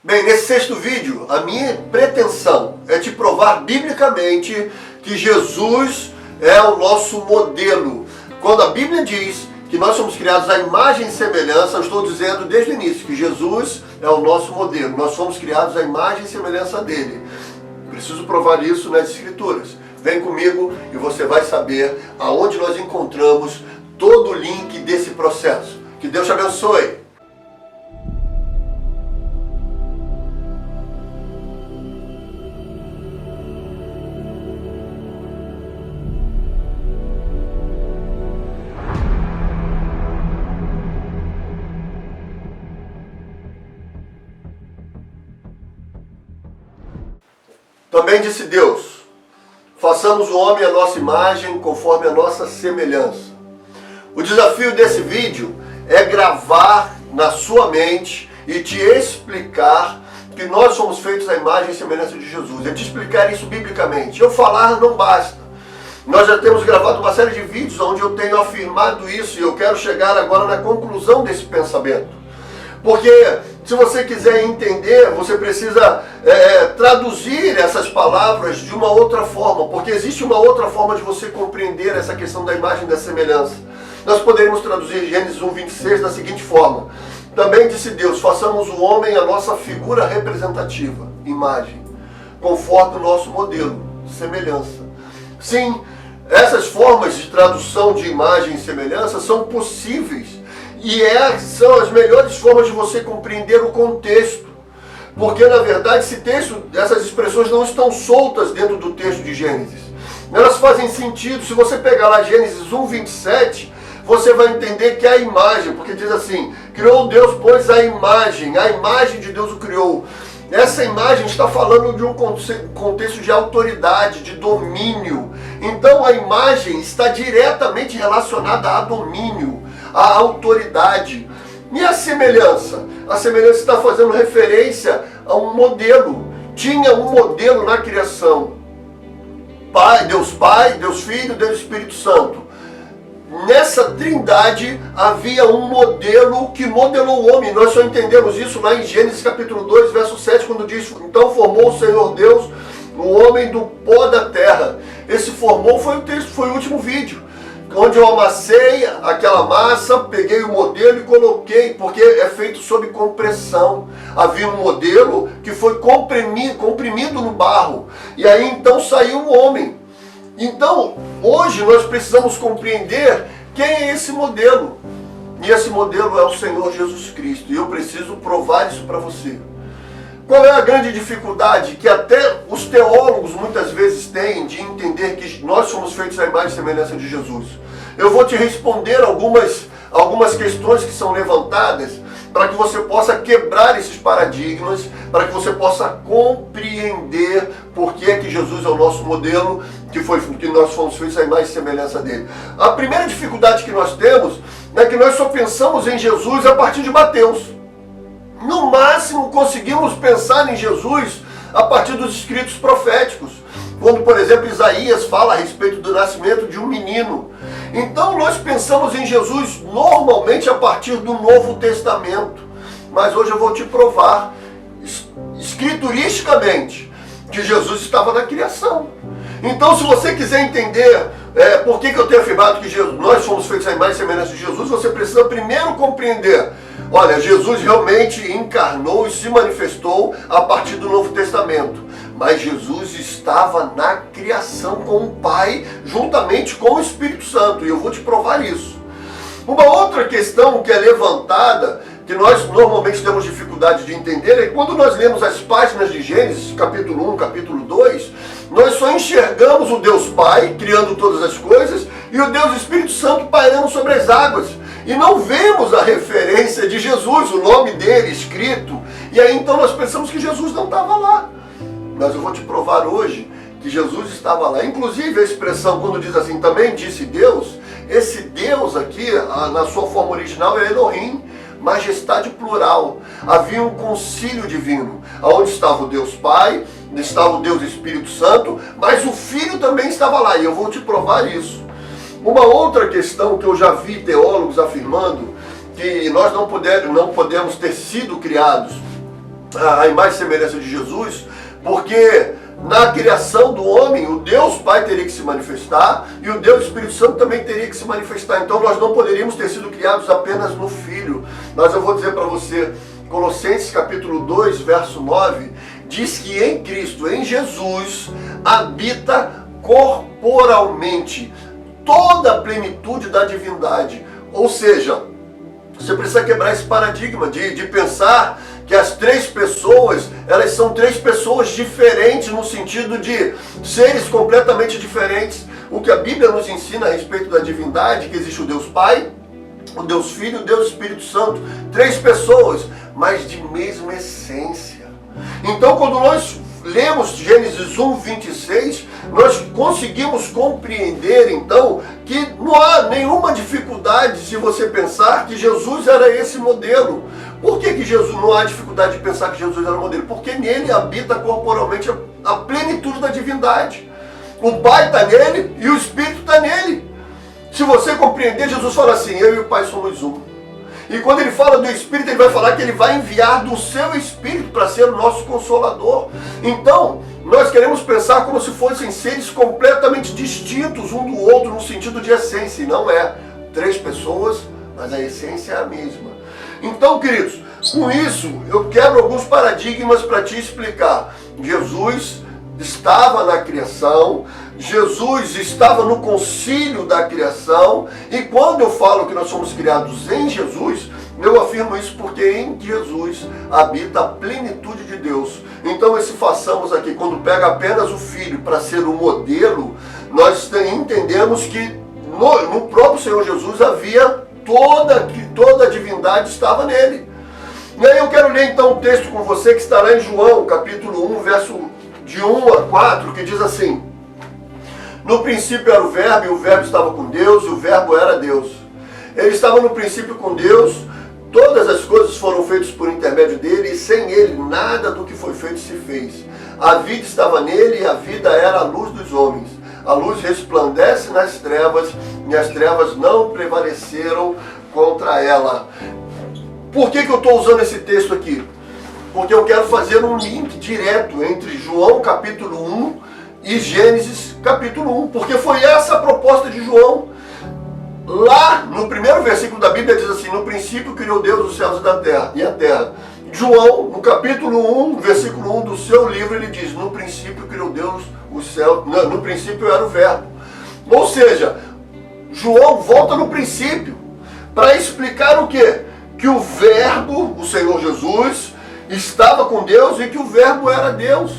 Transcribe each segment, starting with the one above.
Bem, nesse sexto vídeo, a minha pretensão é te provar biblicamente que Jesus é o nosso modelo. Quando a Bíblia diz que nós somos criados à imagem e semelhança, eu estou dizendo desde o início que Jesus é o nosso modelo. Nós somos criados à imagem e semelhança dele. Preciso provar isso nas Escrituras. Vem comigo e você vai saber aonde nós encontramos todo o link desse processo. Que Deus te abençoe. Também disse Deus: façamos o homem à nossa imagem, conforme a nossa semelhança. O desafio desse vídeo é gravar na sua mente e te explicar que nós somos feitos à imagem e semelhança de Jesus. É te explicar isso biblicamente. Eu falar não basta. Nós já temos gravado uma série de vídeos onde eu tenho afirmado isso e eu quero chegar agora na conclusão desse pensamento. Porque se você quiser entender, você precisa traduzir essas palavras de uma outra forma, porque existe uma outra forma de você compreender essa questão da imagem e da semelhança. Nós poderíamos traduzir Gênesis 1:26 da seguinte forma: também disse Deus, façamos o homem a nossa figura representativa, imagem, conforme o nosso modelo, semelhança. Sim, essas formas de tradução de imagem e semelhança são possíveis. E são as melhores formas de você compreender o contexto. Porque, na verdade, esse texto, essas expressões não estão soltas dentro do texto de Gênesis. Elas fazem sentido. Se você pegar lá Gênesis 1:27, você vai entender que é a imagem. Porque diz assim: criou Deus, pois a imagem de Deus o criou. Essa imagem está falando de um contexto de autoridade, de domínio. Então a imagem está diretamente relacionada a domínio, a autoridade. E a semelhança? A semelhança está fazendo referência a um modelo. Tinha um modelo na criação. Pai, Deus Filho, Deus Espírito Santo. Nessa trindade havia um modelo que modelou o homem. Nós só entendemos isso lá em Gênesis capítulo 2, verso 7, quando diz: então formou o Senhor Deus o homem do pó da terra. Esse formou foi o texto, foi o último vídeo, onde eu amassei aquela massa, peguei o modelo e coloquei, porque é feito sob compressão. Havia um modelo que foi comprimido no barro, e aí então saiu o homem. Então, hoje nós precisamos compreender quem é esse modelo. E esse modelo é o Senhor Jesus Cristo, e eu preciso provar isso para você. Qual é a grande dificuldade que até os teólogos muitas vezes têm de entender que nós somos feitos à imagem e semelhança de Jesus? Eu vou te responder algumas questões que são levantadas para que você possa quebrar esses paradigmas, para que você possa compreender por que Jesus é o nosso modelo, que nós fomos feitos à imagem e semelhança dele. A primeira dificuldade que nós temos é que nós só pensamos em Jesus a partir de Mateus. No máximo, conseguimos pensar em Jesus a partir dos escritos proféticos. Quando, por exemplo, Isaías fala a respeito do nascimento de um menino. Então, nós pensamos em Jesus normalmente a partir do Novo Testamento. Mas hoje eu vou te provar, escrituristicamente, que Jesus estava na criação. Então, se você quiser entender por que eu tenho afirmado que nós fomos feitos à imagem e semelhança de Jesus, você precisa primeiro compreender: olha, Jesus realmente encarnou e se manifestou a partir do Novo Testamento. Mas Jesus estava na criação com o Pai, juntamente com o Espírito Santo. E eu vou te provar isso. Uma outra questão que é levantada, que nós normalmente temos dificuldade de entender, é que quando nós lemos as páginas de Gênesis, capítulo 1, capítulo 2, nós só enxergamos o Deus Pai, criando todas as coisas, e o Deus Espírito Santo pairando sobre as águas. E não vemos a referência de Jesus, o nome dele escrito. E aí então nós pensamos que Jesus não estava lá. Mas eu vou te provar hoje que Jesus estava lá. Inclusive a expressão quando diz assim, também disse Deus, esse Deus aqui, na sua forma original, é Elohim, majestade plural. Havia um concílio divino, onde estava o Deus Pai, estava o Deus Espírito Santo, mas o Filho também estava lá, e eu vou te provar isso. Uma outra questão que eu já vi teólogos afirmando, que nós não podemos ter sido criados a imagem e semelhança de Jesus, porque na criação do homem, o Deus Pai teria que se manifestar e o Deus Espírito Santo também teria que se manifestar. Então nós não poderíamos ter sido criados apenas no Filho. Mas eu vou dizer para você, Colossenses capítulo 2, verso 9, diz que em Cristo, em Jesus, habita corporalmente toda a plenitude da divindade. Ou seja, você precisa quebrar esse paradigma de pensar que as três pessoas, elas são três pessoas diferentes no sentido de seres completamente diferentes. O que a Bíblia nos ensina a respeito da divindade, que existe o Deus Pai, o Deus Filho e o Deus Espírito Santo. Três pessoas, mas de mesma essência. Então, quando nós lemos Gênesis 1, 26, nós conseguimos compreender, então, que não há nenhuma dificuldade se você pensar que Jesus era esse modelo. Por que Jesus não há dificuldade de pensar que Jesus era o modelo? Porque nele habita corporalmente a plenitude da divindade. O Pai está nele e o Espírito está nele. Se você compreender, Jesus fala assim, eu e o Pai somos um. E quando ele fala do Espírito, ele vai falar que ele vai enviar do seu Espírito para ser o nosso Consolador. Então, nós queremos pensar como se fossem seres completamente distintos um do outro no sentido de essência. E não é. Três pessoas, mas a essência é a mesma. Então, queridos, com isso, eu quebro alguns paradigmas para te explicar. Jesus estava na criação, Jesus estava no concílio da criação, e quando eu falo que nós somos criados em Jesus, eu afirmo isso porque em Jesus habita a plenitude de Deus. Então esse façamos aqui, quando pega apenas o Filho para ser o modelo, nós entendemos que no próprio Senhor Jesus havia toda a divindade estava nele. E aí eu quero ler então um texto com você que está lá em João, capítulo 1, verso de 1 a 4, que diz assim: no princípio era o Verbo, e o Verbo estava com Deus, e o Verbo era Deus. Ele estava no princípio com Deus, todas as coisas foram feitas por intermédio dele, e sem ele nada do que foi feito se fez. A vida estava nele, e a vida era a luz dos homens. A luz resplandece nas trevas, e as trevas não prevaleceram contra ela. Por que eu estou usando esse texto aqui? Porque eu quero fazer um link direto entre João capítulo 1 e Gênesis capítulo 1, porque foi essa a proposta de João. Lá no primeiro versículo da Bíblia diz assim: no princípio criou Deus os céus e a terra. João, no capítulo 1, versículo 1 do seu livro, ele diz: no princípio criou Deus os céus, no princípio era o Verbo. Ou seja, João volta no princípio para explicar o quê? Que o Verbo, o Senhor Jesus, estava com Deus e que o Verbo era Deus.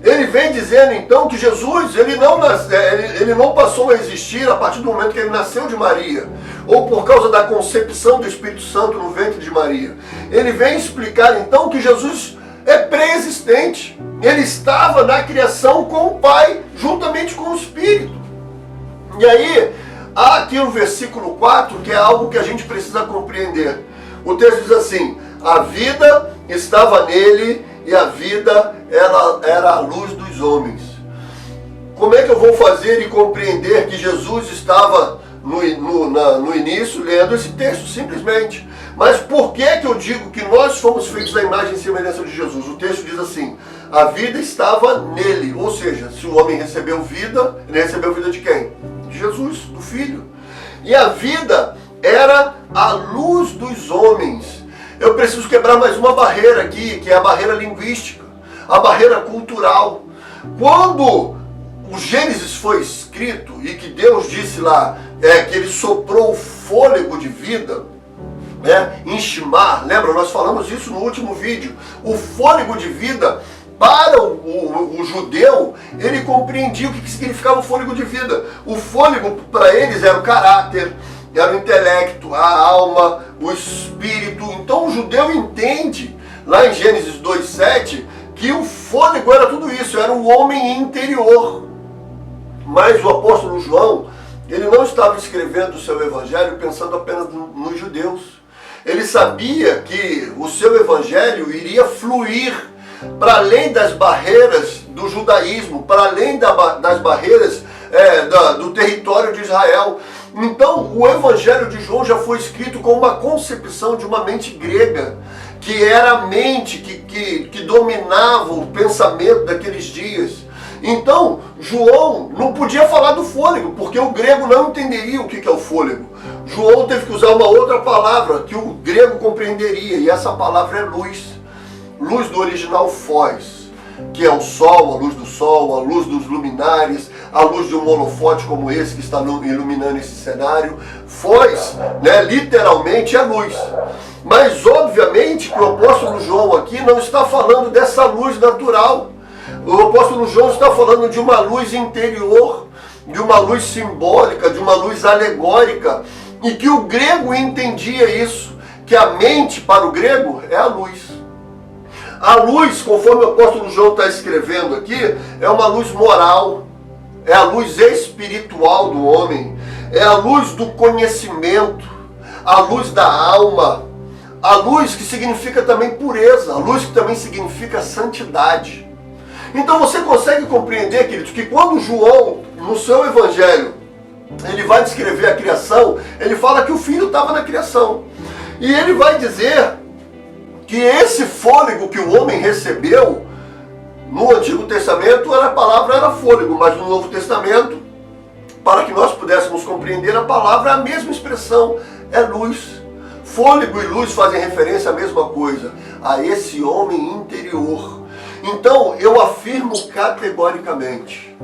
Ele vem dizendo então que Jesus, ele não passou a existir a partir do momento que ele nasceu de Maria, ou por causa da concepção do Espírito Santo no ventre de Maria. Ele vem explicar então que Jesus é pré-existente. Ele estava na criação com o Pai, juntamente com o Espírito. E aí, há aqui no versículo 4, que é algo que a gente precisa compreender. O texto diz assim: a vida estava nele, e a vida era a luz dos homens. Como é que eu vou fazer e compreender que Jesus estava no início lendo esse texto? Simplesmente. Mas por que eu digo que nós fomos feitos à imagem e semelhança de Jesus? O texto diz assim: a vida estava nele. Ou seja, se o homem recebeu vida, ele recebeu vida de quem? De Jesus, do Filho. E a vida era a luz dos homens. Eu preciso quebrar mais uma barreira aqui, que é a barreira linguística, a barreira cultural. Quando o Gênesis foi escrito e que Deus disse lá que ele soprou o fôlego de vida, em Shemar, lembra? Nós falamos isso no último vídeo. O fôlego de vida, para o judeu, ele compreendia o que significava o fôlego de vida. O fôlego para eles era o caráter, era o intelecto, a alma, o espírito. Então o judeu entende, lá em Gênesis 2:7, que o fôlego era tudo isso, era o homem interior. Mas o apóstolo João, ele não estava escrevendo o seu evangelho pensando apenas nos judeus. Ele sabia que o seu evangelho iria fluir para além das barreiras do judaísmo, para além das barreiras do território de Israel. Então, o Evangelho de João já foi escrito com uma concepção de uma mente grega, que era a mente que dominava o pensamento daqueles dias. Então, João não podia falar do fôlego, porque o grego não entenderia o que é o fôlego. João teve que usar uma outra palavra que o grego compreenderia, e essa palavra é luz. Luz do original phos, que é o sol, a luz do sol, a luz dos luminares, a luz de um holofote como esse que está iluminando esse cenário. Phos, né, literalmente é luz. Mas obviamente que o apóstolo João aqui não está falando dessa luz natural. O apóstolo João está falando de uma luz interior, de uma luz simbólica, de uma luz alegórica, e que o grego entendia isso, que a mente para o grego é a luz. A luz, conforme o apóstolo João está escrevendo aqui, é uma luz moral, é a luz espiritual do homem, é a luz do conhecimento, a luz da alma, a luz que significa também pureza, a luz que também significa santidade. Então você consegue compreender, queridos, que quando João, no seu evangelho, ele vai descrever a criação, ele fala que o Filho estava na criação. E ele vai dizer que esse fôlego que o homem recebeu, no Antigo Testamento a palavra era fôlego, mas no Novo Testamento, para que nós pudéssemos compreender, a palavra é a mesma expressão, é luz. Fôlego e luz fazem referência à mesma coisa, a esse homem interior. Então eu afirmo categoricamente,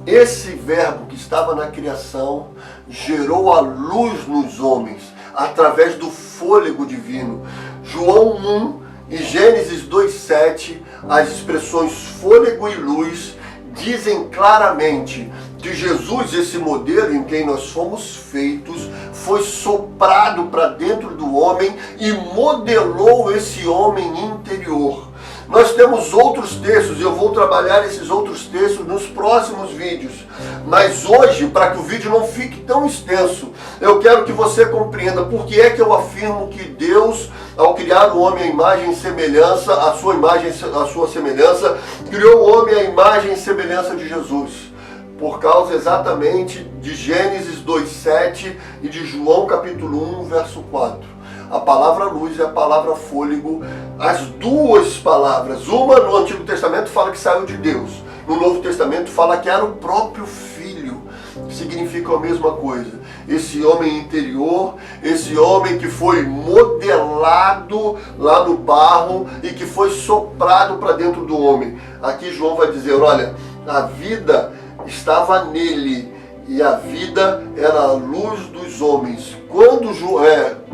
esse verbo que estava na criação gerou a luz nos homens, através do fôlego divino. João 1 e Gênesis 2,7, as expressões fôlego e luz dizem claramente que Jesus, esse modelo em quem nós fomos feitos, foi soprado para dentro do homem e modelou esse homem interior. Nós temos outros textos, e eu vou trabalhar esses outros textos nos próximos vídeos. Mas hoje, para que o vídeo não fique tão extenso, eu quero que você compreenda por que é que eu afirmo que Deus, ao criar o homem à imagem e semelhança, a sua imagem, a sua semelhança, criou o homem à imagem e semelhança de Jesus. Por causa exatamente de Gênesis 2,7 e de João capítulo 1, verso 4. A palavra luz e a palavra fôlego, as duas palavras, uma no Antigo Testamento fala que saiu de Deus, no Novo Testamento fala que era o próprio Filho, que significa a mesma coisa. Esse homem interior, esse homem que foi modelado lá no barro e que foi soprado para dentro do homem. Aqui João vai dizer, olha, a vida estava nele e a vida era a luz dos homens. Quando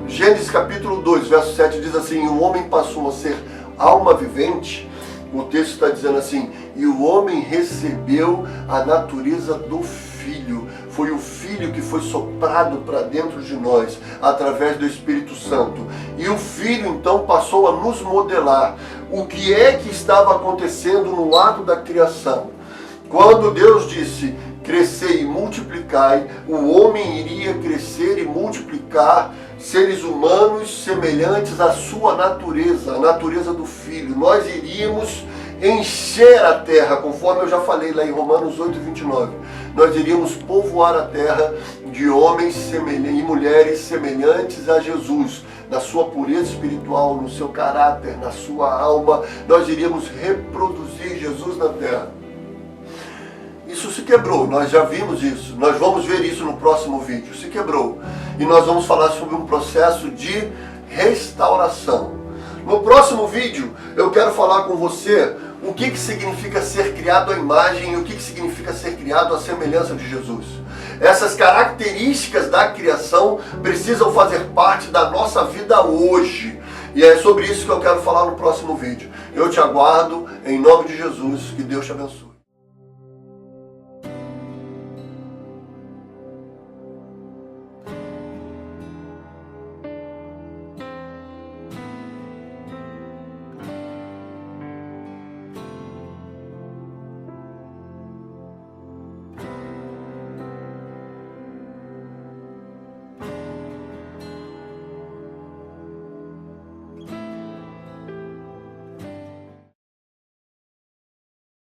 Gênesis capítulo 2, verso 7 diz assim, o homem passou a ser alma vivente, o texto está dizendo assim, e o homem recebeu a natureza do Filho. Foi o Filho que foi soprado para dentro de nós, através do Espírito Santo. E o Filho então passou a nos modelar o que é que estava acontecendo no ato da criação. Quando Deus disse, crescei e multiplicai, o homem iria crescer e multiplicar seres humanos semelhantes à sua natureza, a natureza do Filho. Nós iríamos encher a terra, conforme eu já falei lá em Romanos 8:29. Nós iríamos povoar a terra de homens e mulheres semelhantes a Jesus, na sua pureza espiritual, no seu caráter, na sua alma. Nós iríamos reproduzir Jesus na terra. Isso se quebrou, nós já vimos isso, nós vamos ver isso no próximo vídeo, se quebrou. E nós vamos falar sobre um processo de restauração. No próximo vídeo eu quero falar com você o que significa ser criado à imagem e o que significa ser criado à semelhança de Jesus. Essas características da criação precisam fazer parte da nossa vida hoje. E é sobre isso que eu quero falar no próximo vídeo. Eu te aguardo, em nome de Jesus, que Deus te abençoe.